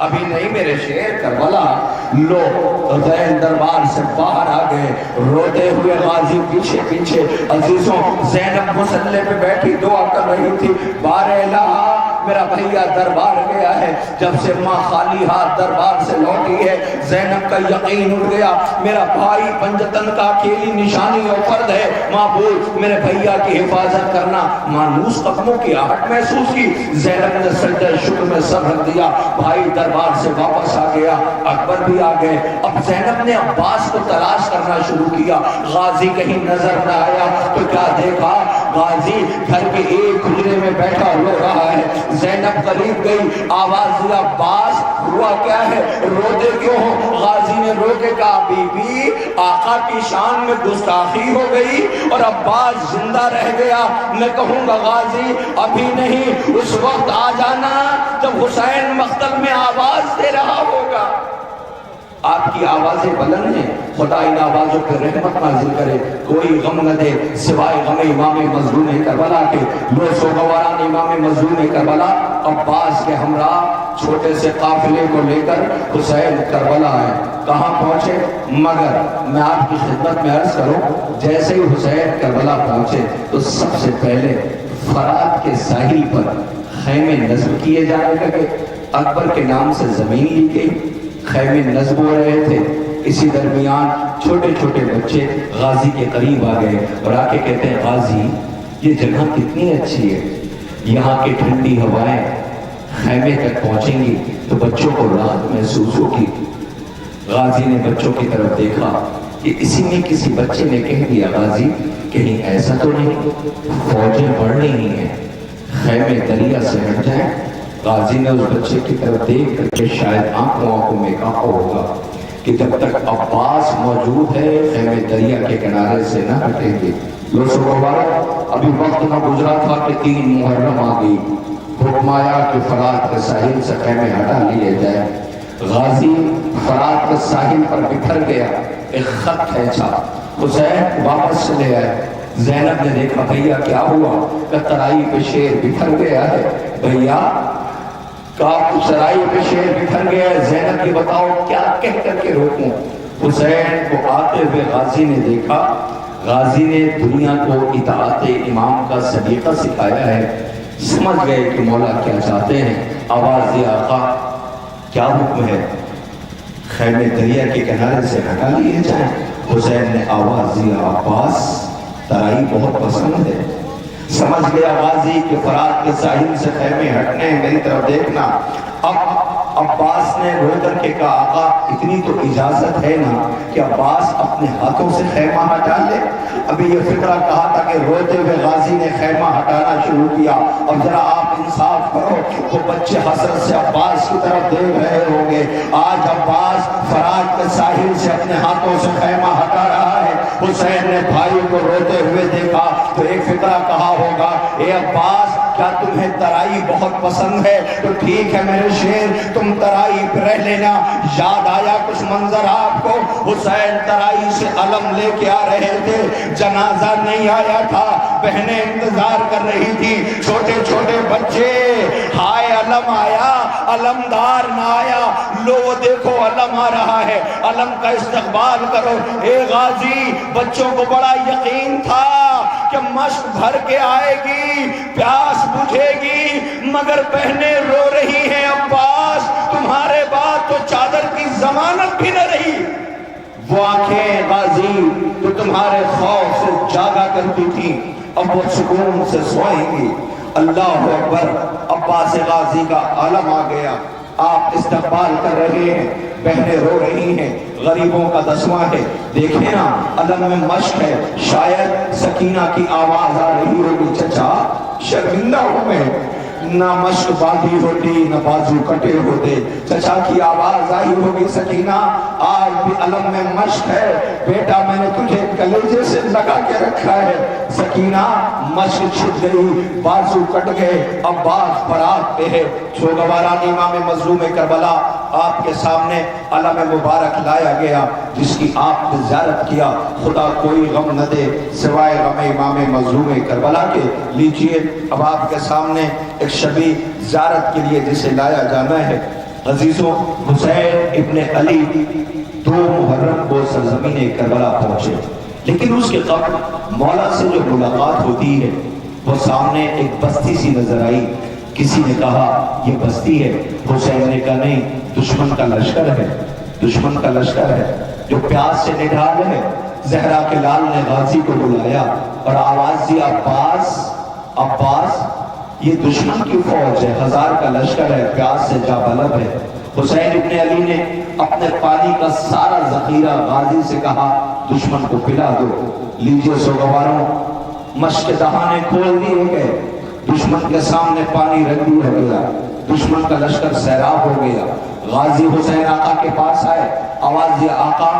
ابھی نہیں میرے شیر کربلا. لو حسین دربار سے باہر آ گئے روتے ہوئے غازی پیچھے پیچھے. عزیزوں زینب مصلی پہ بیٹھی دعا کر رہی تھی, بار الہ میرا بھیا دربار گیا ہے. جب سے ماں خالی ہاتھ دربار سے لوٹی ہے زینب کا یقین اٹھ گیا, میرا بھائی پنجتن کا اکیلی نشانی اور فرد ہے. معبود میرے بھیا کی حفاظت کرنا. مانوس قدموں کی آہٹ محسوس کی. زینب نے سجدہ شکر میں سر رکھ دیا. بھائی دربار سے واپس آ گیا, اکبر بھی آ گئے. اب زینب نے عباس کو تلاش کرنا شروع کیا. غازی کہیں نظر نہ آیا تو کیا دیکھا, غازی گھر کے ایک حجرے میں بیٹھا رو رہا ہے. زینب قریب گئی, آواز دیا, عباس ہوا کیا ہے, روتے کیوں ہو؟ غازی نے رو کے کہا, بی بی آقا کی شان میں گستاخی ہو گئی اور عباس زندہ رہ گیا. میں کہوں گا غازی ابھی نہیں, اس وقت آ جانا جب حسین مقتل میں آواز دے رہا ہوگا. آپ کی آوازیں بلند ہیں, خدا ان آوازوں پہ رحمت نازل کرے. کوئی غم نہ دے سوائے غم امام مظلوم کربلا کے. لو سوگواران امام مظلوم کربلا عباس کے ہمراہ چھوٹے سے قافلے کو لے کر حسین کربلا آئے. کہاں پہنچے؟ مگر میں آپ کی خدمت میں عرض کروں, جیسے ہی حسین کربلا پہنچے تو سب سے پہلے فرات کے ساحل پر خیمے نصب کیے جانے لگے. اکبر کے نام سے زمین لی گئی, خیمے نصب ہو رہے تھے. اسی درمیان چھوٹے چھوٹے بچے غازی کے قریب آ گئے اور آ کے کہتے ہیں, غازی یہ جگہ کتنی اچھی ہے, یہاں کی ٹھنڈی ہوائیں خیمے تک پہنچیں گی تو بچوں کو راحت محسوس ہوگی. غازی نے بچوں کی طرف دیکھا کہ اسی میں کسی بچے نے کہہ دیا, غازی کہیں ایسا تو نہیں فوجیں بڑھ رہی ہیں, خیمے دریا سے ہٹ جائیں. غازی نے اس بچے کی طرف دیکھ کر کے شاید آنکھوں میں کہا ہوگا کہ جب تک عباس موجود ہے خیمے دریا کے کنارے سے نہ ہٹیں گے. دوستو مبارک, ابھی وقت نہ گزرا تھا کہ 3 محرم آ گئی. حکم آیا کہ فرات کے ساحل سے خیمے ہٹا لیے جائے. غازی فرات کے ساحل پر بکھر گیا, ایک خط کھینچا, حسین واپس چلے آئے. زینب نے دیکھا, بھیا کیا ہوا؟ کہ ترائی پہ شیر بکھر گیا ہے. بھیا سرائی پہ شیر بکھر گیا ہے. زینب کی بتاؤ کیا کہہ کر کے روکوں؟ حسین کو آتے ہوئے غازی نے دیکھا. غازی نے دنیا کو اطاعت امام کا سلیقہ سکھایا ہے. سمجھ گئے کہ مولا کیا چاہتے ہیں. آواز دی, آقا کیا حکم ہے؟ خیمے دریا کے کنارے سے ہٹا لیے جائیں. حسین نے آواز دی, عباس ترائی بہت پسند ہے. سمجھ گیا غازی کہ فرات کے ساحل سے خیمے ہٹنے, میری طرف دیکھنا. اب عباس نے رو کر کے کہا, آقا اتنی تو اجازت ہے نا کہ عباس اپنے ہاتھوں سے خیمہ ہٹا لے. ابھی یہ فکرہ کہا تھا کہ روتے ہوئے غازی نے خیمہ ہٹانا شروع کیا. اب ذرا آپ انصاف کرو, وہ بچے حسرت سے عباس کی طرف دیکھ رہے ہوں گے. آج عباس فرات کے ساحل سے اپنے ہاتھوں سے خیمہ ہٹا رہا ہے. حسین نے بھائی کو روتے ہوئے دیکھا تو ایک فکرہ کہا ہوگا, اے عباس کیا تمہیں ترائی بہت پسند ہے؟ تو ٹھیک ہے میرے شیر, تم ترائی پہ رہ لینا. یاد آیا کچھ منظر آپ کو, حسین ترائی سے علم لے کے آ رہے تھے. جنازہ نہیں آیا تھا, بہنیں انتظار کر رہی تھی. چھوٹے چھوٹے بچے, ہائے علم آیا, علمدار نہ آیا. لو وہ دیکھو علم آ رہا ہے, علم کا استقبال کرو. اے غازی, بچوں کو بڑا یقین تھا کہ مشق بھر کے آئے گی, پیاس بجھے گی, مگر بہنیں رو رہی ہیں. عباس تمہارے بعد تو چادر کی ضمانت بھی نہ رہی. وہ آنکھیں غازی تو تمہارے خوف سے جاگا کرتی تھی, اب وہ سکون سے سوئیں گی. اللہ اکبر. عباس غازی کا عالم آ گیا. آپ استقبال کر رہے ہیں, بہنیں رو رہی ہیں, غریبوں کا دسواں ہے. دیکھیں نا علم میں مشق ہے. شاید سکینہ کی آواز آ رہی ہوگی, چچا شرمندہ ہوئے, نہ مشق باندھی ہوتی نہ بازو کٹے ہوتے. چچا کی آواز آئی ہوگی, سکینہ آج بھی علم میں مشق ہے, بیٹا میں نے تجھے کلیجے سے لگا کے رکھا ہے. سکینہ مشق چھٹ گئی, بازو کٹ گئے, عباس فرات پہ ہے. سوگواران امام مظلوم کربلا آپ کے سامنے علم مبارک لایا گیا, جس کی آپ نے زیارت کیا. خدا کوئی غم نہ دے سوائے غم امام مظلوم کربلا کے. لیجئے اب آپ کے سامنے ایک شبیہ زیارت کے لیے جسے لایا جانا ہے, عزیزوں، حسین ابن علی 2 محرم کو سرزمین کربلا پہنچے، لیکن اس کے قبل مولا سے جو ملاقات ہوتی ہے وہ سامنے ایک بستی سی نظر آئی۔ کسی نے کہا یہ بستی ہے، حسین نے کہا نہیں، دشمن کا لشکر ہے، دشمن کا لشکر ہے جو پیاس سے نڈھال ہے۔ زہرا کے لال نے غازی کو بلایا اور آواز دی، عباس عباس، یہ دشمن کی فوج ہے، 1000 کا لشکر ہے، پیاس سے جا بلب ہے۔ حسین ابن علی نے اپنے پانی کا سارا ذخیرہ غازی سے کہا دشمن کو پلا دو۔ لیجئے سوگواروں، مشک دہانے کھول دیے گئے، دشمن کے سامنے پانی رکھ دیا گیا، دشمن کا لشکر سیراب ہو گیا۔ غازی حسین آقا کے پاس آئے، آواز دی، آقا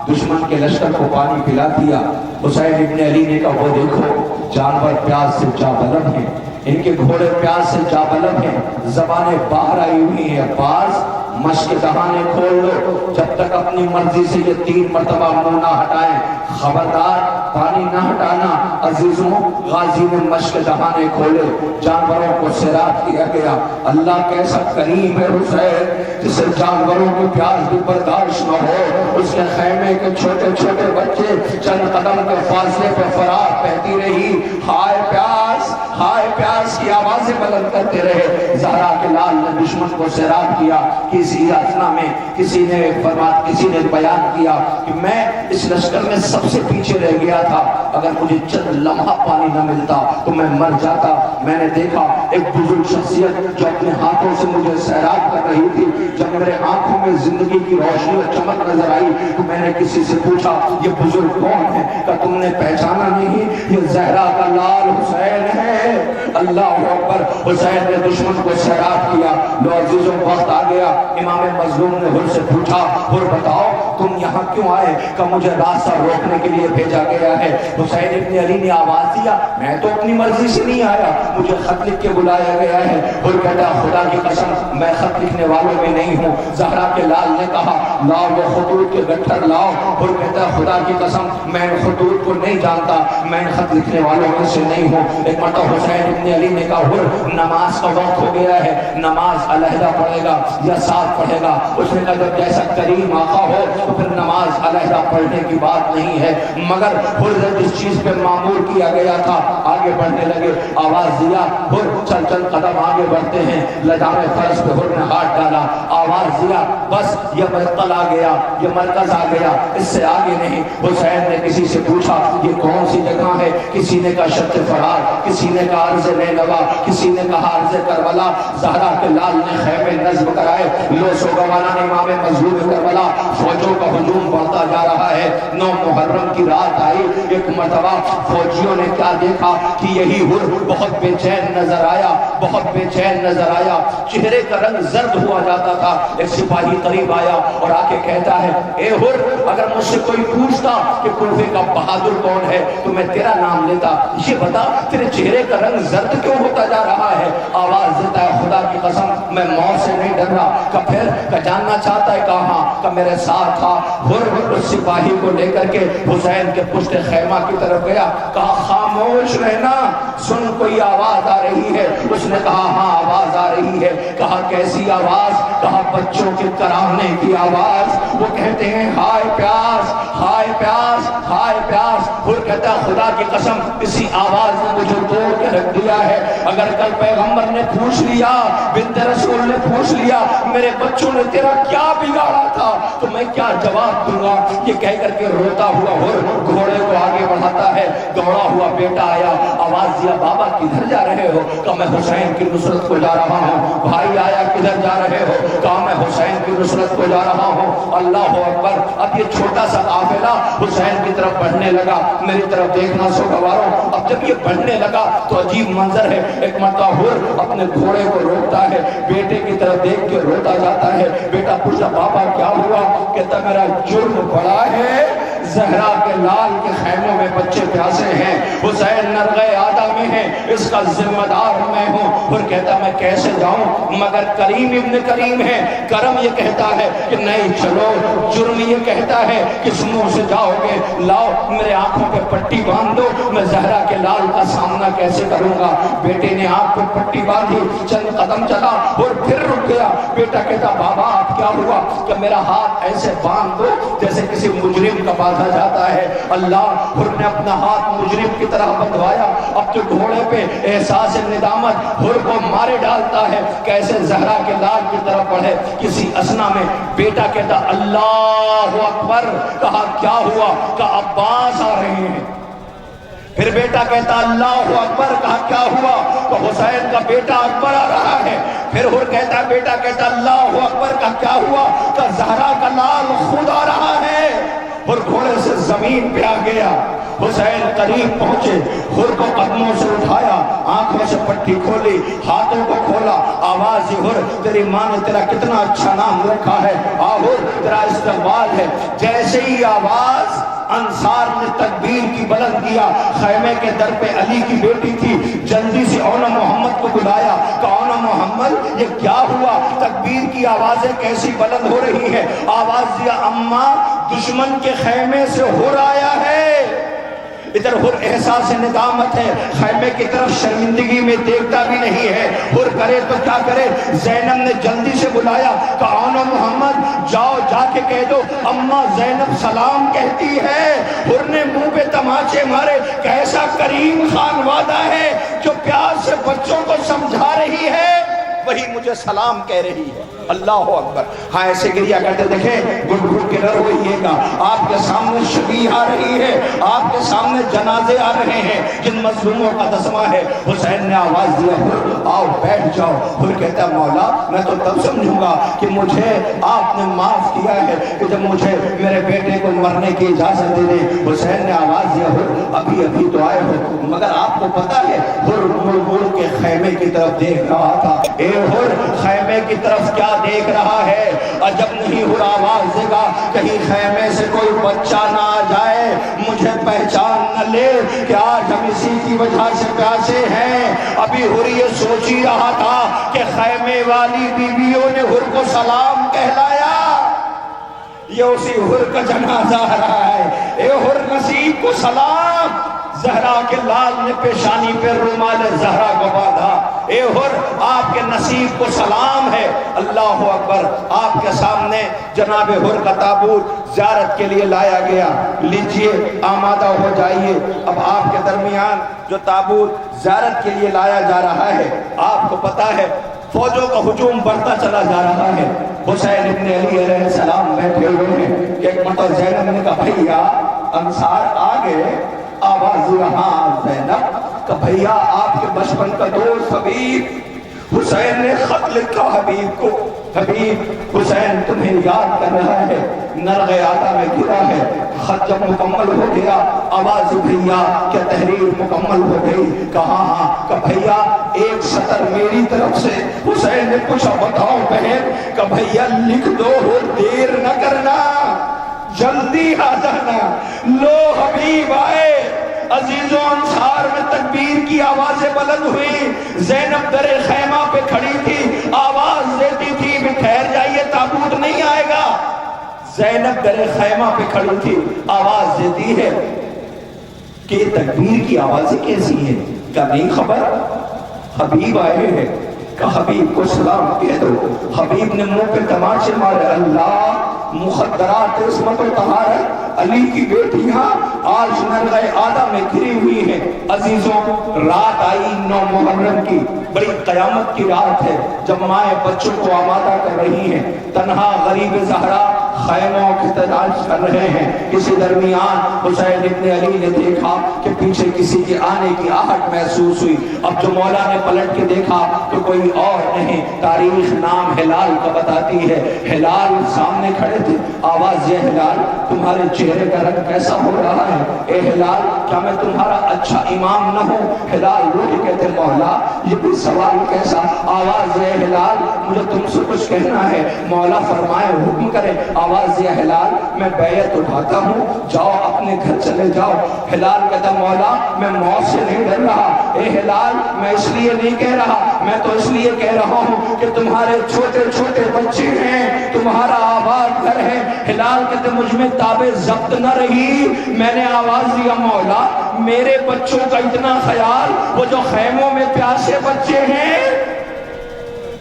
دشمن کے لشکر کو پانی پلا دیا۔ حسین ابن علی نے کہا وہ دیکھو جانور پیاس سے جا بلب ہیں، ان کے گھوڑے پیاس سے جا بلب ہیں، زبانیں باہر آئی ہوئی ہیں، عباس مشک دہانے کھول لو، جب تک اپنی مرضی سے یہ 3 مرتبہ منہ نہ ہٹائیں، خبردار پانی نہ ہٹانا۔ عزیزوں، غازی نے مشک دہانے کھولے، جانوروں کو سیراب کیا گیا۔ اللہ کیسا کریم ہے حسین، جسے جانوروں کی پیاس بھی برداشت نہ ہو۔ اس کے خیمے کے چھوٹے چھوٹے بچے چند قدم کے فاصلے پہ فراق بہتی رہی، ہائے پیاس کی آوازیں بلند کرتے رہے۔ زہرا کے لال نے دشمن کو سیراب کیا۔ کسی اثنا میں کسی نے بیان کیا کہ میں اس لشکر میں سب سے پیچھے رہ گیا تھا، اگر مجھے چند لمحہ پانی نہ ملتا تو میں مر جاتا۔ میں نے دیکھا ایک بزرگ شخصیت جو اپنے ہاتھوں سے مجھے سیراب کر رہی تھی، جب میرے آنکھوں میں زندگی کی روشنی اور چمک نظر آئی تو میں نے کسی سے پوچھا یہ بزرگ کون ہے؟ کہ تم نے پہچانا نہیں؟ یہ زہرا کا لال حسین ہے۔ اللہ اکبر، حسین نے دشمن کو سیراب کیا۔ لو عزیزوں، وقت آ گیا، امام مظلوم نے حر سے پوچھا، حر بتاؤ تم یہاں کیوں آئے؟ کہ مجھے راستہ روکنے کے لیے بھیجا گیا ہے۔ حسین ابن علی نے آواز دیا، میں تو اپنی مرضی سے نہیں آیا، مجھے خط لکھ کے بلایا گیا ہے۔ حر کہتا خدا کی قسم میں خط لکھنے والوں میں نہیں ہوں۔ زہرا کے لال نے کہا لاؤ وہ خطوط کے گٹھر لاؤ۔ حر کہتا خدا کی قسم میں ان خطوط کو نہیں جانتا، میں ان خط لکھنے والوں میں سے نہیں ہوں۔ ایک مرتبہ حسین ابن علی نے کہا حر نماز کا وقت ہو گیا ہے، نماز علیحدہ پڑھے گا یا ساتھ پڑھے گا؟ اس نے کہا جب جیسا کریم آقا ہو تو پھر نماز علیحدہ پڑھنے کی بات نہیں ہے، مگر حر جس چیز پہ معمور کیا گیا تھا آگے بڑھنے لگے۔ آواز دیا حر چل چل قدم آگے بڑھتے ہیں۔ لجام فرش پہ حر نے ہاتھ ڈالا، آواز دیا بس یہ مرکز آ گیا، یہ مرکز آ گیا، اس سے آگے نہیں۔ حسین نے کسی سے پوچھا یہ کون سی جگہ ہے؟ کسی نے کہا شط فرار، کسی نے کہا عرض نینوا، کسی نے کہا عرض کربلا۔ زہرا کے لال نے خیمے نصب کرائے۔ لو سوگواران امام مظلوم کربلا، فوجوں کا ہجوم بڑھتا جا رہا ہے۔ 9 محرم کی رات آئی، ایک مرتبہ فوجیوں نے کیا دیکھا کہ یہی حر بہت بے چین نظر آیا، بہت بے چین نظر آیا، چہرے کا رنگ زرد ہوا جاتا تھا۔ ایک سپاہی قریب آیا اور آ کے کہتا ہے اے حر اگر مجھ سے کوئی پوچھتا کہ کوفے کا بہادر کون ہے تو میں تیرا نام لیتا، یہ بتا تیرے چہرے کا رنگ زرد کیوں ہوتا جا رہا ہے؟ آواز دیتا ہے خدا کی قسم میں موت سے نہیں ڈر رہا۔ کہ پھر کہ جاننا چاہتا ہے کہاں؟ کہ میرے ساتھ تھا۔ حر اس سپاہی کو لے کر کے حسین کے پشت خیمہ کی طرف گیا، کہا خاموش رہنا، سن کوئی آواز آ رہی ہے؟ اس نے کہا ہاں آواز آ رہی ہے۔ کہا کیسی آواز؟ کہا بچوں کے کراہنے کی آواز۔ وہ کہتے ہیں ہائے پیاس، ہائے پیاس، ہائے پیاس۔ حر کہتا ہے خدا کی قسم اسی آواز نے مجھے توڑ کے رکھ دیا ہے۔ اگر کل پیغمبر نے پوچھ لیا، بنت رسول نے پوچھ لیا میرے بچوں نے تیرا کیا بگاڑا تھا تو میں کیا جواب دوں گا؟ یہ کہہ کر کے روتا ہوا حر گھوڑے کو آگے بڑھاتا ہے۔ دوڑا ہوا بیٹا آیا، آواز دیا بابا کدھر جا رہے ہو؟ کہ میں حسین کی نصرت کو جا رہا ہوں۔ بھائی آیا کدھر جا رہے ہو؟ کہا میں حسین کی نصرت کو جا رہا ہوں۔ اللہ اکبر، اب یہ چھوٹا سا قافلہ حسین کی طرف بڑھنے لگا۔ میری طرف دیکھنا سوگواروں، اب جب یہ بڑھنے لگا تو عجیب منظر ہے۔ ایک مرتبہ حر اپنے گھوڑے کو روکتا ہے، بیٹے کی طرف دیکھ کے روتا جاتا ہے۔ بیٹا پوچھتا بابا کیا ہوا؟ کہتا میرا جرم بڑا ہے، زہرا کے لال کے خیموں میں بچے پیاسے ہیں، حسین نرغے آدھا میں رہے ہیں اس کا ذمہ دار میں ہوں۔ پھر کہتا میں کیسے جاؤں، مگر کریم ابن کریم ہے، کرم یہ کہتا ہے کہ نہیں چلو، جرم یہ کہتا ہے کس منہ سے جاؤ گے، لاؤ میرے آنکھوں پہ پٹی باندھ دو، میں زہرا کے لال کا سامنا کیسے کروں گا۔ بیٹے نے آنکھ پہ پٹی باندھی، چند قدم چلا اور پھر رک گیا۔ بیٹا کہتا بابا اب کیا ہوا، کہ میرا ہاتھ ایسے باندھ دو جیسے کسی مجرم کا باندھا جاتا ہے۔ اللہ حر نے اپنا ہاتھ مجرم کی طرح بندھوایا۔ اب تو گھوڑے پہ احساس ندامت حر کو مارے ڈالتا ہے، کیسے زہرا کے لال کی طرف بڑھے۔ کسی اسنا میں بیٹا کہتا اللہ اکبر، کہا کیا ہوا، کہا عباس آ رہے ہیں۔ پھر بیٹا کہتا اللہ اکبر، کہا کیا ہوا، تو حسین کا بیٹا اکبر آ رہا ہے۔ پھر حر کہتا بیٹا کہتا اللہ اکبر، کہا کیا ہوا، کہ زہرا کا لال خود آ رہا ہے۔ اور گھوڑے سے زمین پہ آ گیا۔ حسین قریب پہنچے، حر کو قدموں سے اٹھایا، آنکھوں سے پٹی کھولی، ہاتھوں کو کھولا، آواز حر تیری ماں نے تیرا کتنا اچھا نام رکھا ہے، حر تیرا استقبال ہے۔ جیسے ہی آواز، انصار نے تکبیر کی بلند کیا۔ خیمے کے در پہ علی کی بیٹی تھی، جلدی سے اونا محمد کو بلایا، کہ اونا محمد یہ کیا ہوا، تکبیر کی آوازیں کیسی بلند ہو رہی ہے۔ آواز دیا اماں دشمن کے خیمے سے حر آیا ہے۔ ادھر حر احساس ندامت ہے، خیمے کی طرف شرمندگی میں دیکھتا بھی نہیں ہے۔ حر کرے تو کیا کرے، زینب نے جلدی سے بلایا کہ اونا محمد جاؤ جا کے کہہ دو اماں زینب سلام کہتی ہے۔ حر نے منہ پہ تماچے مارے، کیسا کریم خانوادہ ہے جو پیار سے بچوں کو سمجھا رہی ہے، وہی مجھے سلام کہہ رہی ہے۔ اللہ اکبر۔ ہاں ایسے گریا کرتے دیکھیں، گھٹ گھٹ کے نہ روئیے گا، آپ کے سامنے شبیہ آ رہی ہے، آپ کے سامنے جنازے آ رہے ہیں جن مظلوموں کا تسمہ ہے۔ حسین نے آواز دیا آؤ بیٹھ جاؤ۔ پھر کہتا مولا میں تو تب سمجھوں گا کہ مجھے آپ نے معاف کیا ہے کہ جب مجھے میرے بیٹے کو مرنے کی اجازت دے دیں۔ حسین نے آواز دیا ابھی ابھی تو آئے ہو، مگر آپ کو پتا ہے حر مڑ مڑ کے خیمے کی طرف دیکھ رہا تھا۔ اے حر خیمے کی طرف کیا دیکھ رہا ہے، عجب نہیں حر آواز دے گا کہیں خیمے سے کوئی بچہ نہ آ جائے، مجھے پہچان نہ لے کہ آج ہم اسی کی وجہ سے پیاسے ہیں۔ ابھی حر یہ سوچ ہی رہا تھا کہ خیمے والی بیویوں نے حر کو سلام کہلایا، یہ اسی حر کا جنازہ آ رہا ہے۔ اے حر نصیب کو سلام۔ زہرا کے لال نے پیشانی پہ رومال زہرا کو باندھا۔ اے حر آپ کے نصیب کو سلام ہے۔ اللہ اکبر۔ آپ کے سامنے جناب حر کا تابوت زیارت کے لیے لایا گیا۔ لیجئے آمادہ ہو جائیے۔ اب آپ کے درمیان جو تابوت زیارت کے لیے لایا جا رہا ہے، آپ کو پتا ہے فوجوں کا ہجوم بڑھتا چلا جا رہا ہے۔ حسین ابن علی علیہ السلام بیٹھے ہوئے ہیں کہ ایک مرتبہ زینب نے کہا بھیا انصار آ گئے۔ آواز رہا زینب کہ بھیا آپ کے بچپن کا دوست حبیب۔ حسین نے خط لکھا حبیب کو، حبیب حسین تمہیں یاد کر رہا ہے، نرغ آدھا میں گرا ہے۔ خط جب مکمل ہو گیا آواز بھیا کیا تحریر مکمل ہو گئی؟ کہا ہاں۔ کہ بھیا ایک سطر میری طرف سے۔ حسین نے پوچھا بتاؤ بہن؟ کہ بھیا لکھ دو، دیر نہ کرنا، جلدی آ جانا۔ لو حبیب آئے۔ عزیزوں انصار میں تکبیر کی آوازیں بلند ہوئی۔ زینب در خیمہ پہ کھڑی تھی، آواز دیتی تھی بھی ٹھہر جائیے تابوت نہیں آئے گا۔ زینب در خیمہ پہ کھڑی تھی، آواز دیتی ہے کہ یہ تکبیر کی آوازیں کیسی ہیں؟ کیا نہیں خبر حبیب آئے ہیں؟ کہ حبیب کو سلام کہہ دو۔ حبیب نے منہ پہ تماچے مارے، اللہ مخدرات عصمت و طہارت، علی کی بیٹیاں آج نرغہ آدھا میں گھری ہوئی ہیں۔ عزیزوں رات آئی 9 محرم کی، بڑی قیامت کی رات ہے جب مائیں بچوں کو آمادہ کر رہی ہیں۔ تنہا غریب زہرا خیموں کی تلاش کر رہے ہیں۔ اسی درمیان حسین ابن علی نے دیکھا کہ پیچھے کسی کے آنے کی آہٹ محسوس ہوئی۔ اب جو مولا نے پلٹ کے دیکھا تو کوئی اور نہیں، تاریخ نام ہلال کا بتاتی ہے۔ ہلال سامنے کھڑے تھے۔ آواز یہ ہلال تمہارے چہرے کا رنگ کیسا ہو رہا ہے؟ اے ہلال کیا میں تمہارا اچھا امام نہ ہوں؟ ہلال رو کے کہتے مولا یہ بھی سوال کیسا؟ آواز یہ ہلال مجھے تم سے کچھ کہنا ہے۔ مولا فرمائے حکم کرے۔ آواز دیا ہلال میں بیعت اٹھاتا ہوں، جاؤ اپنے گھر چلے جاؤ۔ ہلال کہتا مولا میں موت سے نہیں ڈر رہا، اے ہلال میں اس لیے نہیں کہہ رہا، میں تو اس لیے کہہ رہا ہوں کہ تمہارے چھوٹے چھوٹے بچے ہیں، تمہارا آباد گھر ہے۔ ہلال کہتے مجھ میں تاب ضبط نہ رہی، میں نے آواز دیا مولا میرے بچوں کا اتنا خیال، وہ جو خیموں میں پیاسے بچے ہیں،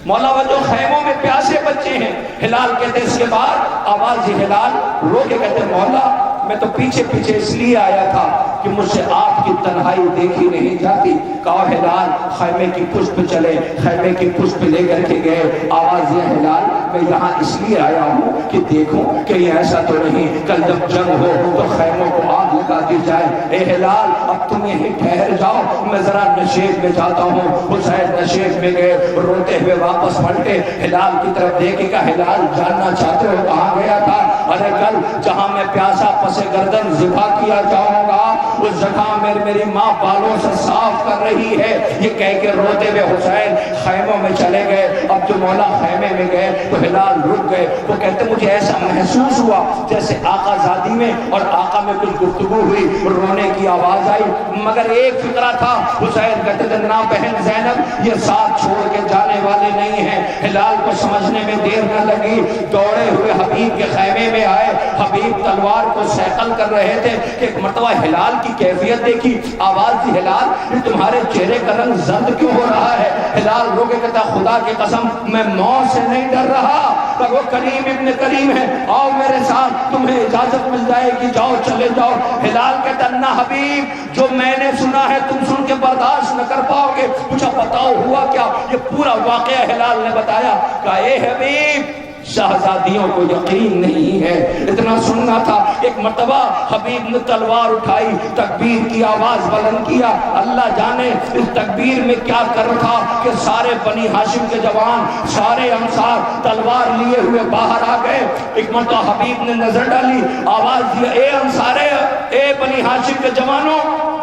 مولا وہ جو خیموں میں پیاسے بچے ہیں۔ ہلال کہتے اس کے بعد آواز یہ ہلال رو کے کہتے مولا میں تو پیچھے پیچھے اس لیے آیا تھا کہ مجھ سے آپ کی تنہائی دیکھی نہیں جاتی۔ کہا ہلال خیمے کی پشت پہ چلے، خیمے کی پشت پہ لے کر کے گئے۔ آواز یہ ہلال میں یہاں اس لیے آیا ہوں کہ دیکھوں کہ یہ ایسا تو نہیں کل جب جنگ ہو تو خیموں کو آگ لگا دی جائے۔ اے ہلال اب تم یہیں ٹھہر جاؤ، میں ذرا نشیب میں جاتا ہوں۔ حسین نشیب میں گئے، روتے ہوئے واپس پلٹے، ہلال کی طرف دیکھے کہ ہلال جاننا چاہتے ہو کہاں گیا تھا؟ ارے کل جہاں میں پیاسا پس گردن ذبح کیا جاؤں گا اس جگہ میری ماں بالوں سے صاف کر رہی ہے، یہ کہہ کے روتے ہوئے حسین خیموں میں چلے گئے۔ اب جو مولا خیمے میں گئے تو ہلال رک گئے، وہ کہتے مجھے ایسا محسوس ہوا جیسے آقا زادی میں اور آقا میں کچھ گفتگو ہوئی، رونے کی آواز آئی، مگر ایک فکرہ تھا۔ حسین کہتے تھے نا بہن زینب یہ ساتھ چھوڑ کے جانے والے نہیں ہیں۔ ہلال کو سمجھنے میں دیر نہ لگی، دوڑے ہوئے حبیب کے خیمے میں آئے۔ حبیب تلوار کو سیقل کر رہے تھے کہ ایک مرتبہ ہلال کی کیفیت دیکھی، آواز دی ہلال یہ تمہارے چہرے کا رنگ زرد کیوں ہو رہا ہے؟ ہلال رو کے کہتا خدا کی قسم میں موت سے نہیں ڈر رہا، کہ وہ کریم ابن کریم ہے، آؤ میرے ساتھ تمہیں اجازت مل جائے گی، جاؤ چلے جاؤ۔ ہلال کہتا نہ حبیب جو میں نے سنا ہے تم سن کے برداشت نہ کر پاؤ گے۔ پوچھا بتاؤ ہوا کیا؟ یہ پورا واقعہ ہلال نے بتایا۔ کہا اے حبیب شہزادیوں کو یقین نہیں ہے، اتنا سننا تھا۔ ایک مرتبہ حبیب نے تلوار اٹھائی، تکبیر کی آواز بلند کیا، اللہ جانے اس تکبیر میں کیا کر رکھا کہ سارے بنی ہاشم کے جوان، سارے انصار تلوار لیے ہوئے باہر آ گئے۔ ایک مرتبہ حبیب نے نظر ڈالی، آواز دیا اے انصارے، اے بنی ہاشم کے جوانوں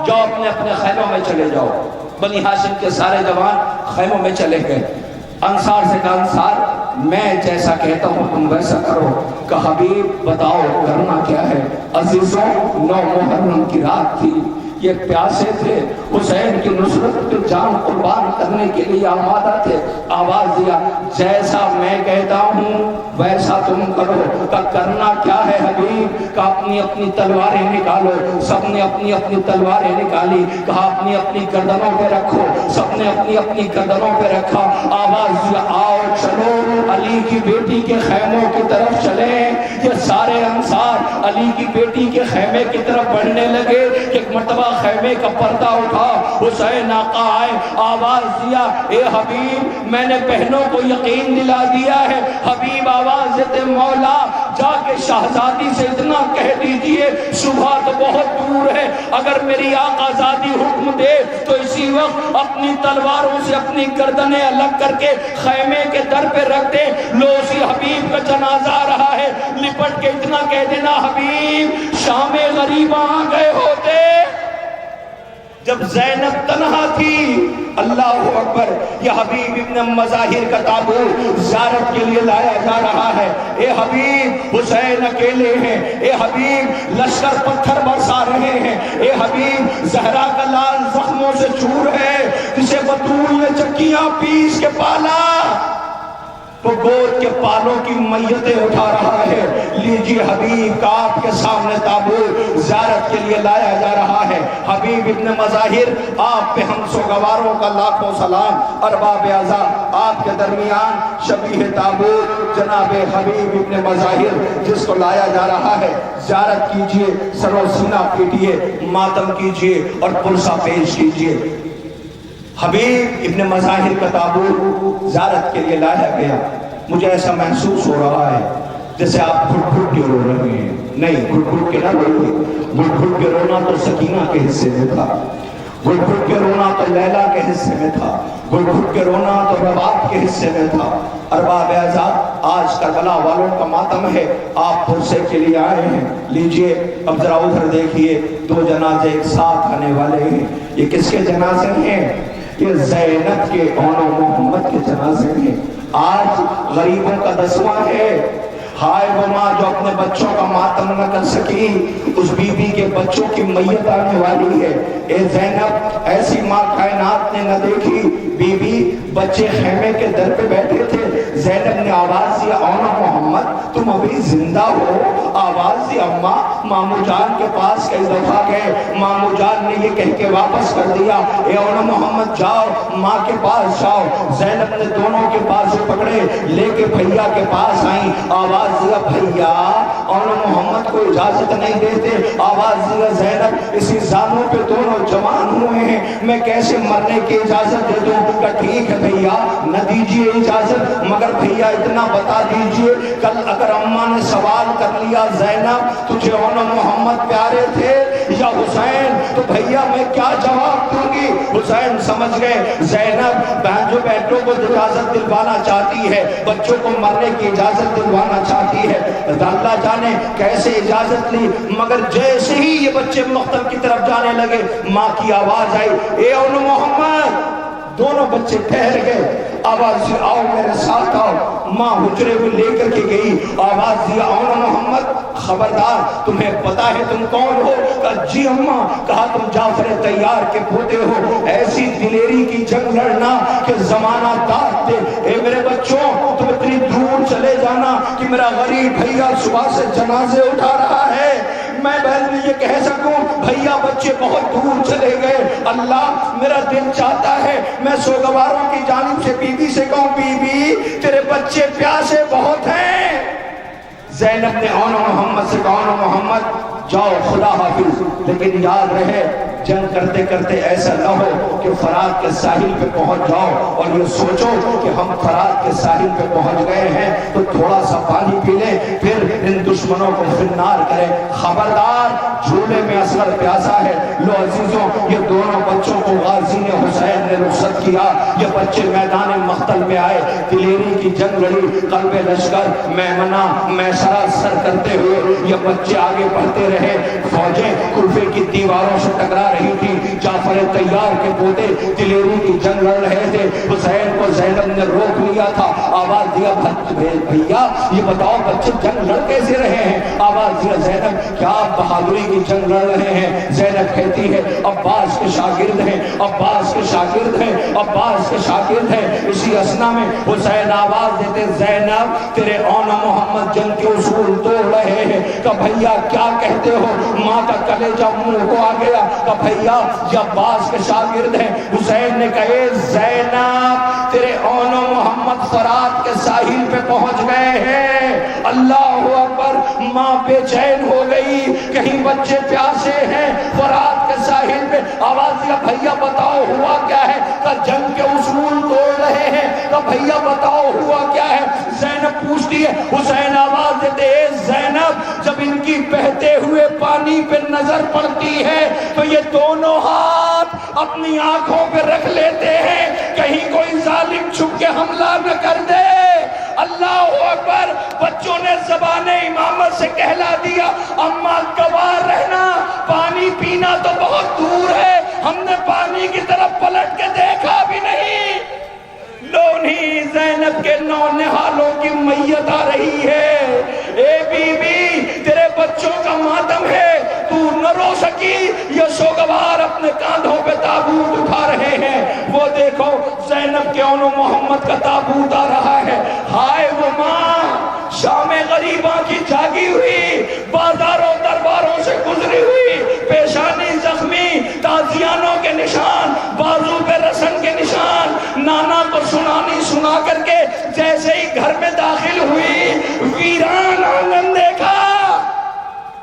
جاؤ اپنے اپنے خیموں میں چلے جاؤ۔ بنی ہاشم کے سارے جوان خیموں میں چلے گئے۔ انصار سے کہا انصار میں جیسا کہتا ہوں تم ویسا کرو۔ کہ حبیب بتاؤ کرنا کیا ہے؟ عزیزوں 9 محرم کی رات تھی، یہ پیاسے تھے، حسین کی نصرت کے جان قربان کرنے کے لیے آمادہ تھے۔ آواز دیا جیسا میں کہتا ہوں ویسا تم کرو۔ کہ کرنا کیا ہے حبیب؟ کہ اپنی اپنی تلواریں نکالو۔ سب نے اپنی اپنی تلواریں نکالی، کہا اپنی اپنی گردنوں پہ رکھو۔ سب نے اپنی اپنی گردنوں پہ رکھا۔ آواز دیا آؤ چلو علی کی بیٹی کے خیموں کی طرف چلیں۔ یہ سارے انصار علی کی بیٹی کے خیمے کی طرف بڑھنے لگے۔ ایک مرتبہ خیمے کا پردہ اٹھا، حسین آقا آئے، آواز دیا اے حبیب میں نے بہنوں کو یقین دلا دیا ہے۔ حبیب آواز دیتے مولا جا کے شہزادی سے اتنا کہہ دیجئے صبح تو بہت دور ہے، اگر میری آقا زادی حکم دے تو اسی وقت اپنی تلواروں سے اپنی گردنیں الگ کر کے خیمے کے در پہ رکھ دے۔ لو اسی حبیب کا جنازہ آ رہا ہے، لپٹ کے اتنا کہہ دینا حبیب شام غریباں آ گئے ہوتے جب زینب تنہا تھی۔ اللہ اکبر، یہ حبیب ابن مظاہر کا تابوت زیارت کے لیے لایا جا رہا ہے۔ اے حبیب حسین اکیلے ہیں، اے حبیب لشکر پتھر برسا رہے ہیں، اے حبیب زہرا کا لال زخموں سے چور ہے جسے بطول نے چکیاں پیس کے پالا، وہ گود کے پالوں کی میتیں اٹھا رہا ہے۔ لیجیے حبیب کا آپ کے سامنے تابوت زیارت کے لیے لایا جا رہا ہے۔ حبیب ابن مظاہر آپ پہ ہم سوگواروں کا لاکھوں سلام۔ ارباب اعزاء آپ کے درمیان شبیہ تابوت جناب حبیب ابن مظاہر جس کو لایا جا رہا ہے، زیارت کیجئے، سر و سینہ پیٹیے، ماتم کیجئے اور پرسہ پیش کیجئے۔ حبیب ابن مظاہر کا تابوت زیارت کے لیے لایا گیا۔ مجھے ایسا محسوس ہو رہا ہے جیسے آپ گھٹ گھٹ کے رو رہے ہیں۔ نہیں، گھٹ گھٹ کے نہ روئے، گھٹ گھٹ کے رونا تو سکینہ کے حصے میں تھا، گھٹ گھٹ کے رونا تو لیلا کے حصے میں تھا، گھٹ گھٹ کے رونا تو رباب کے حصے میں تھا۔ ارباب اعزاء آج کربلا والوں کا ماتم ہے، آپ پرسے کے لیے آئے ہیں۔ لیجئے اب ذرا ادھر دیکھیے، 2 جنازے ایک ساتھ آنے والے ہیں۔ یہ کس کے جنازے ہیں؟ یہ زینب کے اون و محمد کے جنازے ہیں۔ آج غریبوں کا 10واں ہے۔ ہائے وہ ماں جو اپنے بچوں کا ماتم نہ کر سکی، اس بی بی کے بچوں کی میت آنے والی ہے۔ اے زینب، ایسی ماں کائنات نے نہ دیکھی۔ بی بی بچے خیمے کے در پہ بیٹھے تھے، زینب نے آواز دیا، اونا محمد تم ابھی زندہ ہو؟ آواز دی اماں، مامو جان کے پاس کئی دفعہ گئے، مامو جان نے یہ کہہ کے واپس کر دیا، اے اونا محمد جاؤ، ماں کے پاس جاؤ۔ زینب نے دونوں کے پاس پکڑے لے کے بھیا کے پاس آئیں، آواز دیا بھیا، اونا محمد کو اجازت نہیں دیتے، آواز دیا زینب اسی زانوں پہ دونوں جوان ہوئے ہیں، میں کیسے مرنے کی اجازت دے دوں؟ کہ ٹھیک ہے بھیا نہ دیجئے اجازت، مگر بھیا اتنا بتا دیجئے کل اگر اماں نے سوال کر لیا زینب تجھے اونا محمد پیارے تھے یا حسین، تو بھیا میں کیا جواب دوں گی؟ حسین سمجھ گئے زینب بہن جو بیٹوں کو اجازت دلوانا چاہتی ہے، بچوں کو مرنے کی اجازت دلوانا چاہتی ہے۔ اللہ جانے کیسے اجازت لی، مگر جیسے ہی یہ بچے مقتل کی طرف جانے لگے ماں کی آواز آئی، اے اونا محمد۔ دونوں بچے ٹھہر گئے، آواز دی آؤ میرے ساتھ آؤ۔ ماں حجرے میں لے کر کے گئی، آواز دیا اونا محمد خبردار تمہیں پتا ہے تم کون ہو؟ کہا جی اماں۔ کہا تم جعفر طیار کے پوتے ہو، ایسی دلیری کی جنگ لڑنا کہ زمانہ داد دے۔ اے میرے بچوں تم اتنی دور چلے جانا کہ میرا غریب بھیا صبح سے جنازے اٹھا رہا ہے، میں بہن میں یہ کہہ سکوں بھیا بچے بہت دور چلے گئے، اللہ میرا دل چاہتا ہے میں سوگواروں کی جانب سے بی بی سے کہوں بی بی تیرے بچے پیاسے بہت ہیں۔ زینب نے اونا محمد سے کہا اونا محمد جاؤ خدا حافظ، لیکن یاد رہے جنگ کرتے کرتے ایسا نہ ہو کہ فرات کے ساحل پہ پہنچ جاؤ اور یہ سوچو کہ ہم فرات کے ساحل پہ پہنچ گئے ہیں تو تھوڑا سا پانی پی لیں پھر ان دشمنوں کو فنار کریں۔ خبردار جھولے میں اصغر پیاسا ہے۔ لو عزیزوں یہ دونوں بچوں کو غازی نے حسین نے رخصت کیا، یہ بچے میدان مقتل میں آئے، دلیری کی جنگ لڑی، قلب لشکر میمنہ میسرہ سر کرتے ہوئے یہ بچے آگے بڑھتے رہے، فوجیں کلفے کی دیواروں سے ٹکرا رہی تھی، جعفر طیار کے پوتے دلیری کی جنگ لڑ رہے تھے، حسین کو زینب نے روک لیا تھا، آواز دیا بھیا یہ بتاؤ بچے جنگ لڑ کیسے رہے ہیں؟ آواز دیا زینب کیا بہادری کی جنگ لڑ رہے ہیں؟ زینب کہتی ہے عباس کے شاگرد ہیں، عباس کے شاگرد ہیں، عباس کے شاگرد ہیں۔ اسی اسنا میں حسین آواز دیتے زینب تیرے اونا محمد جنگ کے اصول توڑ رہے ہیں۔ کہ بھیا کیا کہتے ہو؟ ماں کا کلیجہ منہ کو آ گیا کہ بھیا یہ عباس کے شاگرد ہیں۔ حسین نے کہے زینب تیرے اونا محمد فرات کے ساحل پہ پہنچ گئے ہیں۔ اللہ اکبر، ماں بے چین ہو گئی، کہیں بچے پیاسے ہیں فرات کے ساحل پہ۔ آواز دیا بھیا بتاؤ ہوا کیا ہے؟ کہ جنگ کے اصول توڑ رہے ہیں۔ کہ بھیا بتاؤ ہوا کیا ہے؟ زینب پوچھتی ہے، حسین آواز دیتے اے زینب جب ان کی بہتے ہوئے پانی پہ نظر پڑتی ہے تو یہ دونوں ہاتھ اپنی آنکھوں پہ رکھ لیتے ہیں کہیں کوئی ظالم چھپ کے حملہ نہ کر دے۔ اللہ اکبر، بچوں نے زبان امامت سے کہلا دیا اماں گوار رہنا، پانی پینا تو بہت دور ہے، ہم نے پانی کی طرف پلٹ کے دیکھا بھی نہیں۔ لونی زینب کے نونہالوں کی میت آ رہی ہے۔ اے بی بی تیرے بچوں کا ماتم ہے، تو نہ رو سکی، یہ سوگوار اپنے کاندھوں پہ تابوت اٹھا رہے ہیں۔ وہ دیکھو زینب کے اونا محمد کا تابوت آ رہا ہے۔ ہائے وہ ماں شام غریباں کی جاگی ہوئی، بازاروں درباروں سے گزری ہوئی، پیشانی زخمی، تازیانوں کے نشان، بازو پہ رسن کے نشان، نانا کو سنانی سنا کر کے جیسے ہی گھر میں داخل ہوئی ویران آنگن دیکھا،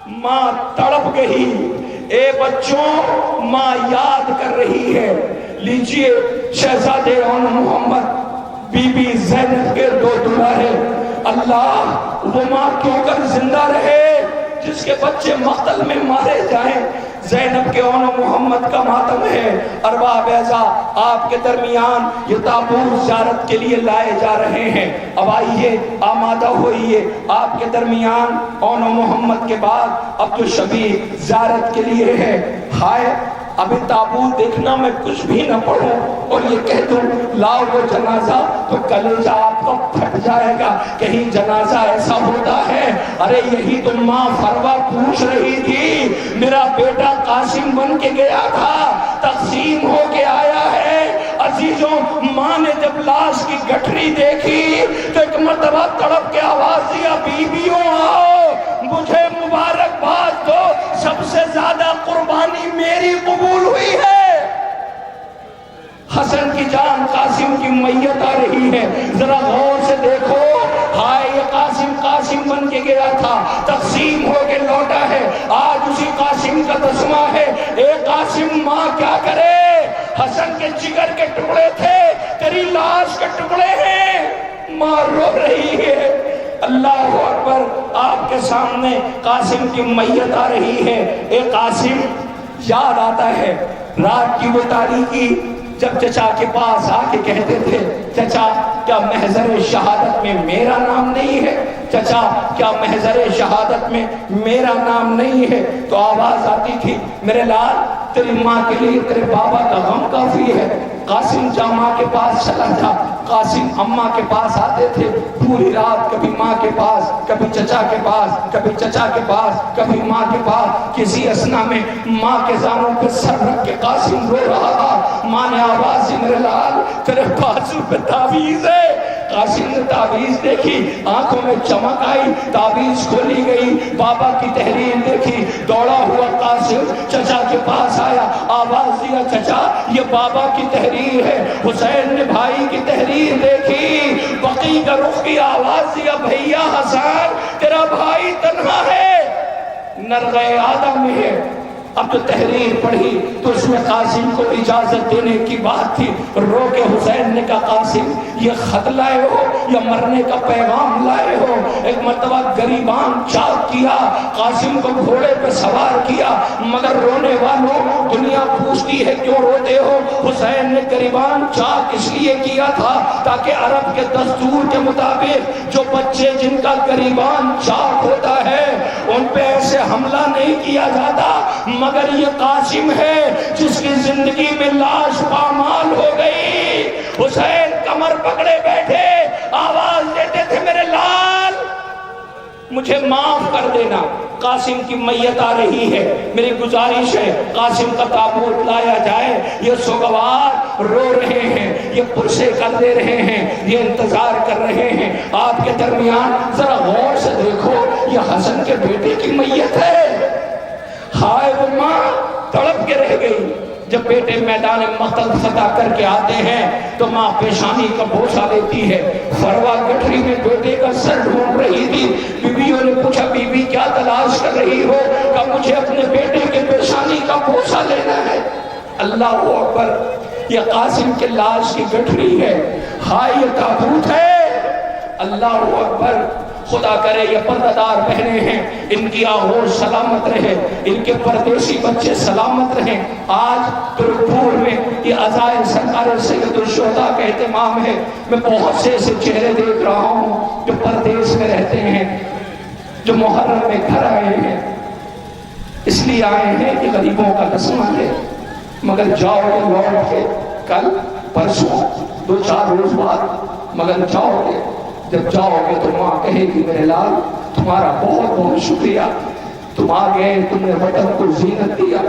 ماں تڑپ گئی۔ اے بچوں ماں یاد کر رہی ہے، لیجئے شہزادے اونا محمد بی بی زینب کے دو دلہے، اللہ وہ ماں کیوں کر زندہ رہے جس کے بچے مقتل میں مارے جائیں۔ زینب کے اونا محمد کا ماتم ہے۔ ارباب اعزاء آپ کے درمیان یہ تابوت زیارت کے لیے لائے جا رہے ہیں، اب آئیے آمادہ ہوئیے، آپ کے درمیان اونا محمد کے بعد اب جو شبیہ زیارت کے لیے ہے۔ ہائے ابھی تابوت دیکھنا میں کچھ بھی نہ پڑھوں اور یہ کہہ دوں لاؤ وہ جنازہ تو کلیجہ آپ کا پھٹ جائے گا. کہیں جنازہ ایسا ہوتا ہے ارے یہی تو ماں فروا پوچھ رہی تھی میرا بیٹا قاسم بن کے گیا تھا تقسیم ہو کے آیا ہے. عزیزوں ماں نے جب لاش کی گٹھری دیکھی تو ایک مرتبہ تڑپ کے آواز دیا بیویوں آؤ مجھے مبارکباد دو سب سے زیادہ قربانی میری قبول ہوئی ہے. حسن کی جان قاسم کی میت آ رہی ہے ذرا غور سے دیکھو. ہائے یہ قاسم بن کے گیا تھا تقسیم ہو کے لوٹا ہے آج اسی قاسم کا تسمہ ہے. اے قاسم ماں کیا کرے حسن کے جگر کے ٹکڑے تھے تیری لاش کے ٹکڑے ہیں ماں رو رہی ہے. اللہ اکبر آپ کے سامنے قاسم کی میت آ رہی ہے. اے قاسم یاد آتا ہے رات کی وہ تاریکی جب چچا کے پاس آ کے کہتے تھے چچا کیا محضر شہادت میں میرا نام نہیں ہے چچا کیا محضر شہادت میں میرا نام نہیں ہے تو آواز آتی تھی میرے لال تیری ماں کے لیے تیرے بابا کا غم کافی ہے. قاسم جا ماں کے پاس چلا تھا قاسم اماں کے پاس آتے تھے پوری رات کبھی ماں کے پاس کبھی چچا کے پاس کبھی چچا کے پاس کبھی ماں کے پاس. کسی اسنا میں ماں کے زانوں پہ سر رکھ کے قاسم رو رہا تھا. ماں نے آواز دی میرے لال تیرے بازو پہ تعویذ ہے. قاسم نے تعویذ دیکھی آنکھوں میں چمک آئی تعویذ کھولی گئی بابا کی تحریر دیکھی دوڑا ہوا قاسم چچا کے پاس آیا آواز دیا چچا یہ بابا کی تحریر ہے. حسین نے بھائی کی تحریر دیکھی بقی کا رخ کی آواز دیا بھیا حسن تیرا بھائی تنہا ہے نرغے آدم میں ہے. اب تو تحریر پڑھی تو اس میں قاسم کو اجازت دینے کی بات تھی. رو کے حسین نے کہا قاسم یہ خط لائے ہو یا مرنے کا پیغام لائے ہو. ایک مرتبہ گریبان چاک کیا قاسم کو گھوڑے پہ سوار کیا مگر رونے والوں دنیا پوچھتی ہے کیوں روتے ہو. حسین نے گریبان چاک اس لیے کیا تھا تاکہ عرب کے دستور کے مطابق جو بچے جن کا گریبان چاک ہوتا ہے ان پہ ایسے حملہ نہیں کیا جاتا مگر یہ قاسم ہے جس کی زندگی میں لاش پامال ہو گئی. حسین کمر پکڑے بیٹھے آواز دیتے تھے میرے لال مجھے معاف کر دینا. قاسم کی میت آ رہی ہے میری گزارش ہے قاسم کا تابوت لایا جائے. یہ سوگوار رو رہے ہیں یہ پرسے کر دے رہے ہیں یہ انتظار کر رہے ہیں. آپ کے درمیان ذرا غور سے دیکھو یہ حسن کے بیٹے کی میت ہے. ہائے وہ ماں تڑپ کے رہ گئی. جب بیٹے میدان مقتل فتح کر کے آتے ہیں تو ماں پیشانی کا بوسہ لیتی ہے. فروا گٹھری میں بیٹے کا سر ڈھونڈ رہی تھی. بیویوں نے پوچھا بی بی کیا تلاش کر رہی ہو کہ مجھے اپنے بیٹے کے پیشانی کا بوسہ لینا ہے. اللہ اکبر یہ قاسم کے لاش کی گٹھری ہے. ہائے یہ تابوت ہے. اللہ اکبر خدا کرے یہ پردہ بہنیں ہیں ان کی آغوش سلامت رہے ان کے پردیسی بچے سلامت رہیں. آج ترکپور میں یہ عزائے سرکار سید الشہداء کا اہتمام ہے. میں بہت سے ایسے چہرے دیکھ رہا ہوں جو پردیس میں رہتے ہیں جو محرم میں گھر آئے ہیں اس لیے آئے ہیں کہ غریبوں کا تسمہ ہے مگر جاؤ گے لوٹ کے کل پرسوں 2-4 روز بعد مگر جاؤ گے. جب جاؤ گے تو ماں کہے گی میرے لال تمہارا بہت بہت شکریہ تم آ گئے تم نے وطن کو زینت دیا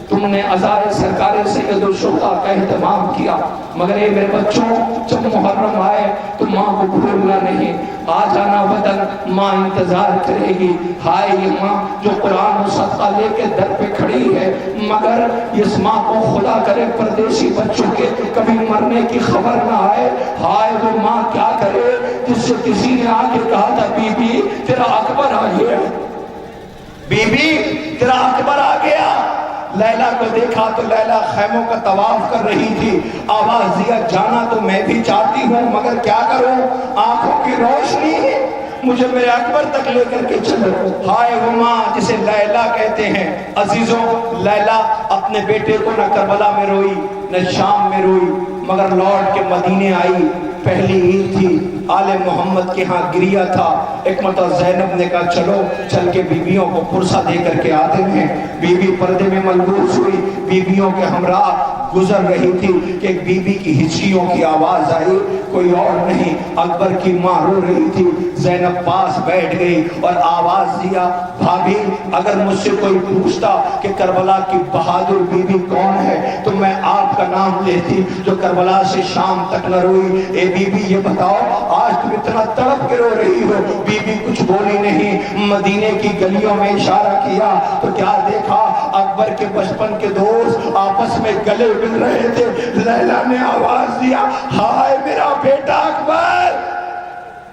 تم نے عزائے سرکار سید الشہداء کا اہتمام کیا مگر اے میرے بچوں جب محرم آئے تو ماں کو بھولنا نہیں. آ جانا وطن ماں انتظار کرے گی. ہائے یہ ماں جو قرآن و صدقہ لے کے در پہ کھڑی ہے مگر اس ماں کو خدا کرے پردیسی بچوں کے کبھی مرنے کی خبر نہ آئے. ہائے وہ ماں کیا کرے جس سے کسی نے آ کے کہا تھا بی بی تیرا اکبر آ گیا بی بی تیرا اکبر آ گیا. لیلا کو دیکھا تو لیلا خیموں کا طواف کر رہی تھی. آواز دیا جانا تو میں بھی چاہتی ہوں مگر کیا کروں آنکھوں کی روشنی مجھے میرے اکبر تک لے کر کے چلو. ہائے وہ ماں جسے لیلا کہتے ہیں. عزیزوں لیلا اپنے بیٹے کو نہ کربلا میں روئی نہ شام میں روئی مگر لوٹ کے مدینے آئی. پہلی عید تھی، آل محمد کے ہاں گریا تھا۔ ایک مرتبہ زینب نے کہا چلو چل کے بیویوں کو پرسہ دے کر کے آتے ہیں۔ بیوی پردے میں ملبوس ہوئی، بیویوں کے ہمراہ گزر رہی تھی کہ ایک بیوی کی ہچکیوں کی آواز آئی، کوئی اور نہیں اکبر کی ماں رو رہی تھی۔ زینب پاس بیٹھ گئی اور آواز دیا، بھابھی اگر مجھ سے کوئی پوچھتا کہ کربلا کی بہادر بیوی کون ہے تو میں آپ کا نام لیتی جو کربلا سے شام تک نہ روئی۔ اے بیوی یہ بتاؤ آج تم اتنا تڑپ کے رو رہی ہو؟ بیوی کچھ بولی نہیں، مدینے کی گلیوں میں اشارہ کیا تو کیا دیکھا، اکبر کے بچپن کے دوست آپس میں گلے مل رہے تھے۔ لیلا نے آواز دیا، ہائے میرا بیٹا اکبر،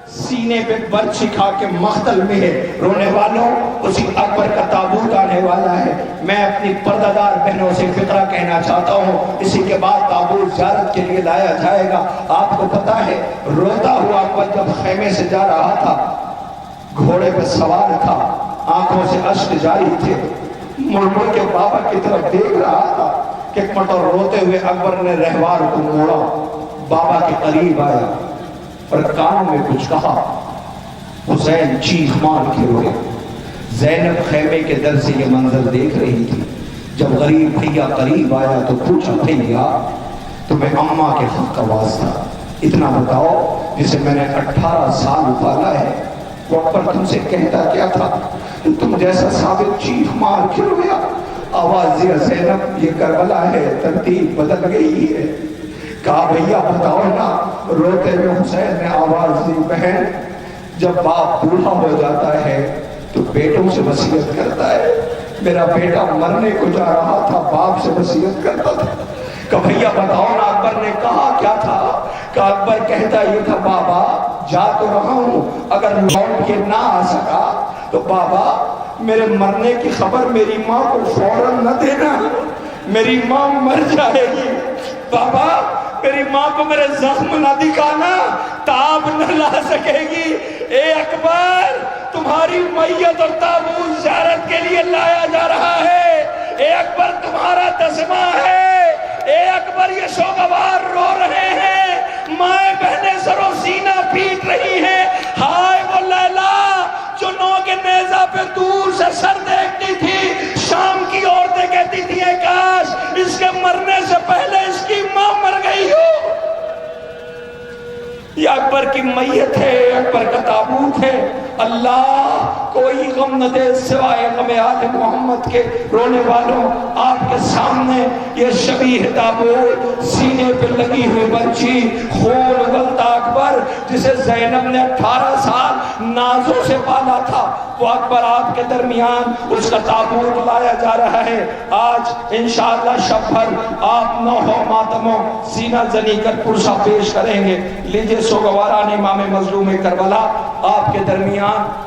سینے پہ برچھی کھا کے مقتل میں ہے۔ رونے والوں اسی اکبر کا تابوت آنے والا ہے۔ میں اپنی پردہ دار بہنوں سے فقرہ کہنا چاہتا ہوں، اسی کے بعد تابوت زیارت کے لیے لایا جائے گا۔ آپ کو پتا ہے روتا ہوا اکبر جب خیمے سے جا رہا تھا، گھوڑے پہ سوار تھا، آنکھوں سے اشک جاری تھے، مڑ مڑ کے بابا کی طرف دیکھ رہا تھا کہ ایک مرتبہ روتے ہوئے اکبر نے رہوار کو موڑا، بابا کے قریب آیا اور کانوں میں کچھ کہا۔ حسین چیخ مار کے روئے۔ زینب خیمے کے در سے یہ منظر دیکھ رہی تھی۔ جب غریب بھیا قریب آیا تو پوچھا، بھیا تمہیں اماں کے حق کا واسطہ اتنا بتاؤ جسے میں نے 18 سال پالا ہے، وہ اکبر تم سے کہتا کیا تھا؟ تم جیسا ثابت چیخ مار کے رویا۔ آواز دیا، زینب یہ کربلا ہے، ترتیب بدل گئی ہے۔ کہا بھیا بتاؤ نا۔ روتے ہوئے حسین نے آواز دی، بہن جب باپ بوڑھا ہو جاتا ہے تو بیٹوں سے وصیت کرتا ہے، میرا بیٹا مرنے کو جا رہا تھا، باپ سے وصیت کرتا تھا۔ کہ بھیا بتاؤ نا اکبر نے کہا کیا تھا؟ کہ اکبر کہتا یہ تھا، بابا جا تو رہا ہوں، اگر لوٹ کے نہ آ سکا تو بابا میرے مرنے کی خبر میری ماں کو فوراً نہ دینا، میری ماں مر جائے گی۔ بابا میری ماں کو میرے زخم نہ دکھانا، تاب نہ لا سکے گی۔ اے اکبر تمہاری میت اور تابوت زیارت کے لیے لایا جا رہا ہے۔ اے اکبر تمہارا تسمہ ہے۔ اے اکبر یہ سوگوار رو رہے ہیں، مائیں بہنیں سر و سینہ پیٹ رہی ہیں۔ ہائے وہ لیلا جو نو کے نیزہ پہ دور سے سر دیکھتی تھی، شام کی عورتیں کہتی تھی اے کاش اس کے مرنے سے پہلے اس کی ماں مر گئی ہو۔ یہ اکبر کی میت ہے، اکبر کا تابوت ہے۔ اللہ کوئی غم نہ دے سوائے غم آل محمد کے۔ رونے والوں آپ کے سامنے یہ شبیہ تابوت، سینے پہ لگی ہوئی برچھی، خون اگلتا اکبر جسے زینب نے 18 سال نازوں سے پالا تھا، وہ اکبر آپ کے درمیان اس کا تابوت لایا جا رہا ہے۔ آج انشاءاللہ شب بھر آپ نوحہ ماتموں سینہ زنی کر پرسہ پیش کریں گے۔ لیجئے سوگواران امام مظلوم کربلا آپ کے درمیان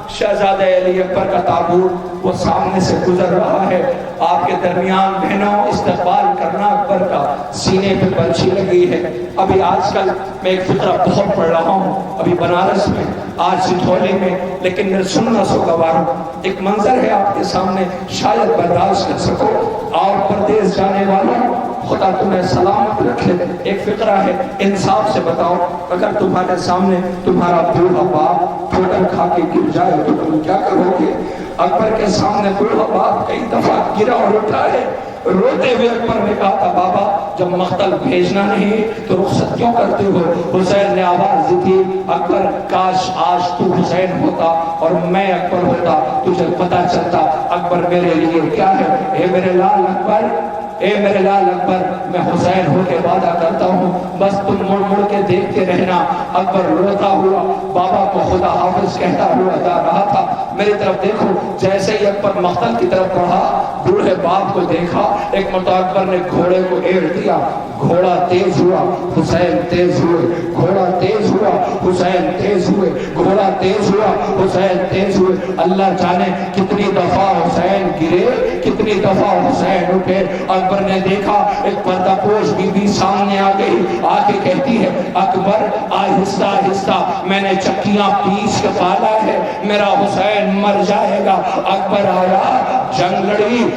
شہزادہ علی اکبر کا تابوت وہ سامنے سے گزر رہا ہے۔ آپ کے درمیان بہنوں استقبال کرنا اکبر کا، سینے پہ برچھی لگی ہے۔ ابھی آج کل میں ایک فقرہ بہت پڑھ رہا ہوں، ابھی بنارس میں، آج سٹھولی میں، لیکن میں سننا سوگوار ہوں۔ ایک منظر ہے آپ کے سامنے، شاید برداشت کر سکو۔ اور پردیس جانے والوں خدا تمہیں سلامت رکھے۔ ایک فقرہ ہے، انصاف سے بتاؤ اگر تمہارے سامنے تمہارا بوڑھا باپ ٹھوکر کھا کے گر جائے تو تم کیا کرو گے؟ اکبر کے سامنے بوڑھا باپ کئی دفعہ گرا اور اٹھا ہے۔ روتے ہوئے اکبر نے کہا تھا، بابا جب مقتل بھیجنا نہیں تو رخصت کیوں کرتے ہو؟ حسین نے آواز دی تھی، اکبر کاش آج تو حسین ہوتا اور میں اکبر ہوتا، تجھے پتا چلتا اکبر میرے لیے کیا ہے۔ اے میرے لال اکبر، اے میرے لال اکبر، میں حسین ہو کے وعدہ کرتا ہوں، بس تم مڑ مڑ کے دیکھتے رہنا۔ اکبر روتا ہوا بابا کو خدا حافظ کہتا ہوا جا رہا تھا۔ میری طرف دیکھو، جیسے ہی اکبر مقتل کی طرف بڑھا، بوڑھے باپ کو دیکھا، ایک مرتبہ اکبر نے گھوڑے کو ایڑ دیا، گھوڑا تیز ہوا، حسین تیز ہوئے، گھوڑا تیز ہوا، حسین تیز ہوئے، گھوڑا تیز ہوا، حسین تیز ہوئے۔ اللہ جانے کتنی دفعہ حسین گرے، کتنی دفعہ حسین اٹھے۔ اکبر نے دیکھا ایک پردہ پوش بی بی سامنے آ گئی، آ کے کہتی ہے، اکبر آہستہ آہستہ میں نے چکیاں پیس کے پالا ہے، میرا حسین مر جائے گا۔ اکبر آیا، جنگ لڑی،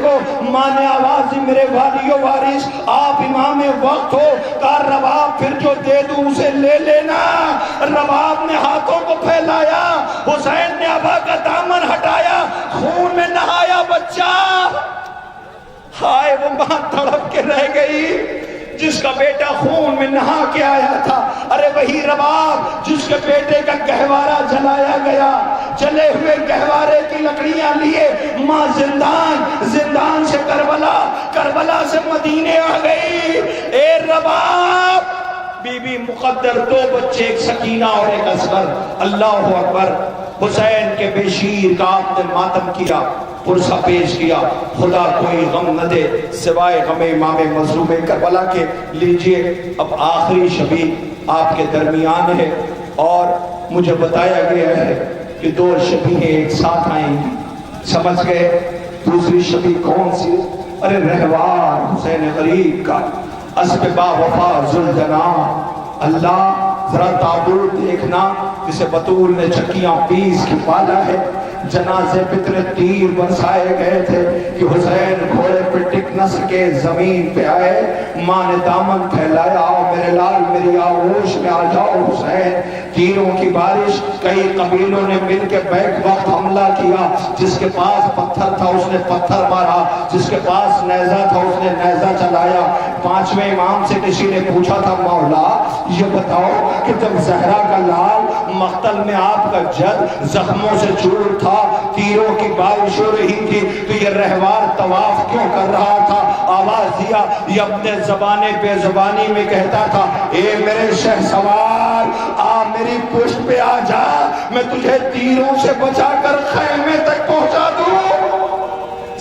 کو، ماں نے آواز دی میرے والی و وارث آپ امام وقت ہو، کہا رباب پھر جو دے دوں اسے لے لینا۔ رباب نے ہاتھوں کو پھیلایا، حسین نے ابا کا دامن ہٹایا، خون میں نہایا بچہ۔ ہائے وہ ماں تڑپ کے رہ گئی جس کا بیٹا خون میں نہا کے آیا تھا۔ ارے وہی رباب جس کے بیٹے کا گہوارہ جلایا گیا، جلے ہوئے گہوارے کی لکڑیاں لیے ماں زندان سے کربلا سے مدینے آ گئی۔ اے رباب بی بی مقدر، 2 بچے، ایک سکینہ اور ایک اصغر۔ اللہ اکبر۔ حسین کے بے شیر کا آپ نے ماتم کیا، پرسہ پیش کیا، خدا کوئی غم نہ دے سوائے غم امام مظلوم کربلا کے۔ لیجئے اب آخری شبی آپ کے درمیان ہے، اور مجھے بتایا گیا ہے کہ 2 شبیہیں ایک ساتھ آئیں گی۔ سمجھ گئے دوسری شبی کون سی؟ ارے رہوار حسین غریب کا، اسب با وفا ذوالجناح۔ اللہ ذرا تابوت دیکھنا جسے بطول نے چکیاں پیس کے پالا ہے، جنازے پہ اتنے تیر برسائے گئے تھے کہ حسین گھوڑے پہ ٹک نہ سکے، زمین پہ آئے، ماں نے دامن پھیلایا، آؤ میرے لال میری آغوش میں آ جاؤ حسین۔ تیروں کی بارش، کئی قبیلوں نے مل کے بیک وقت حملہ کیا، جس کے پاس پتھر تھا اس نے پتھر مارا، جس کے پاس نیزہ تھا اس نے نیزہ چلایا۔ 5ویں امام سے کسی نے پوچھا تھا مولا یہ بتاؤ کہ جب زہرا کا لال مقتل میں آپ کا جد زخموں سے چور تھا، تیروں کی بارش ہو رہی تھی، تو یہ رہوار طواف کیوں کر رہا تھا؟ آواز دیا، یہ اپنے زبانے بے زبانی میں کہتا تھا، اے میرے شہ سوار آ میری پشت پہ آ جا، میں تجھے تیروں سے بچا کر خیمے تک پہنچا دوں۔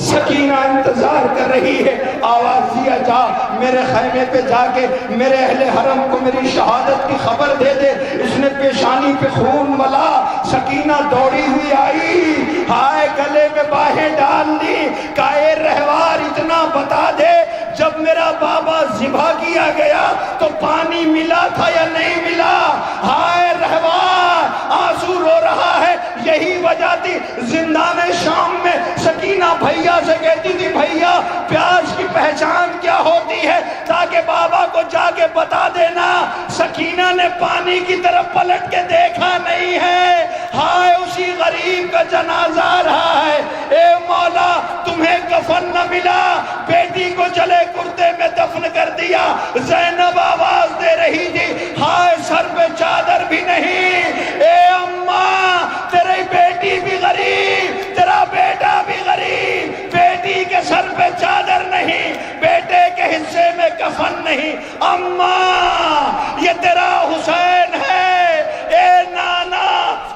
سکینہ انتظار کر رہی ہے، آواز دیا جا میرے خیمے پہ جا کے میرے اہل حرم کو میری شہادت کی خبر دے دے۔ اس نے پیشانی پہ خون ملا، سکینہ دوڑی ہوئی آئی، ہائے گلے میں باہیں ڈال دی، کہا اے رہوار اتنا بتا دے جب میرا بابا ذبح کیا گیا تو پانی ملا تھا یا نہیں ملا؟ ہائے رہوار آنسو رو رہا ہے۔ یہی وجہ تھی زندان شام میں سکینہ بھیا سے کہتی تھی بھیا پیاس کی پہچان کیا ہوتی ہے تاکہ بابا کو جا کے بتا دینا۔ سکینہ نے پانی کی طرف پلٹ کے دیکھا نہیں ہے، ہائے اسی غریب کا جنازہ آ رہا ہے۔ اے مولا تمہیں کفن نہ ملا، بیٹی کو جلے کرتے میں دفن کر دیا۔ زینب آواز دے رہی تھی، ہائے سر پہ چادر بھی نہیں۔ اے اماں تیری بیٹی بھی غریب، تیرا بیٹا بھی غریب، بیٹی کے سر پہ چادر نہیں، بیٹے کے حصے میں کفن نہیں۔ اماں یہ تیرا حسین ہے، اے نانا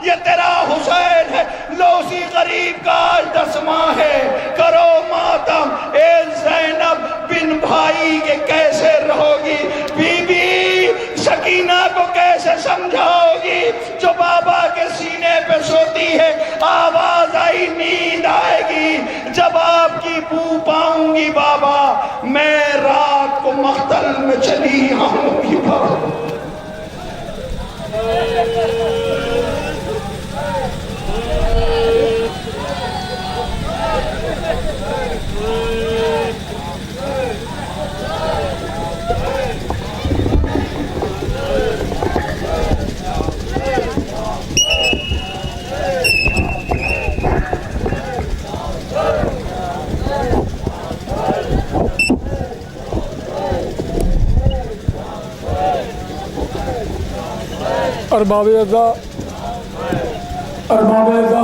یہ تیرا حسین ہے۔ لو اسی غریب کا آج 10واں ہے، کرو ماتم۔ اے زینب بن بھائی کے کیسے رہو گی؟ بی بی سکینہ کو کیسے سمجھاؤ گی جو بابا کے سینے پہ سوتی ہے؟ آواز آئی نیند آئے گی جب آپ کی بو پاؤں گی بابا، میں رات کو مقتل میں چلی آؤں گی بابا۔ ارباب اعزا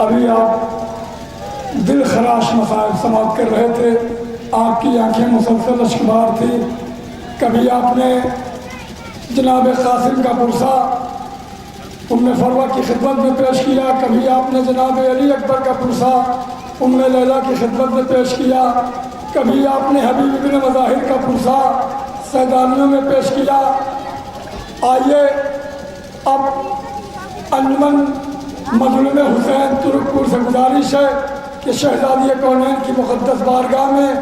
ابھی آپ دل خراش مسائل سماعت کر رہے تھے، آپ کی آنکھیں مسلسل اشکبار تھی۔ کبھی آپ نے جناب قاسم کا پرسہ ام فروہ کی خدمت میں پیش کیا، کبھی آپ نے جناب علی اکبر کا پرسہ ام لیلہ کی خدمت میں پیش کیا، کبھی آپ نے حبیب بن مظاہر کا پرسہ سیدانیوں میں پیش کیا۔ آئیے اب انجمن مظلوم حسین ترک پور سے گزارش ہے کہ شہزادی کونین کی مقدس بارگاہ میں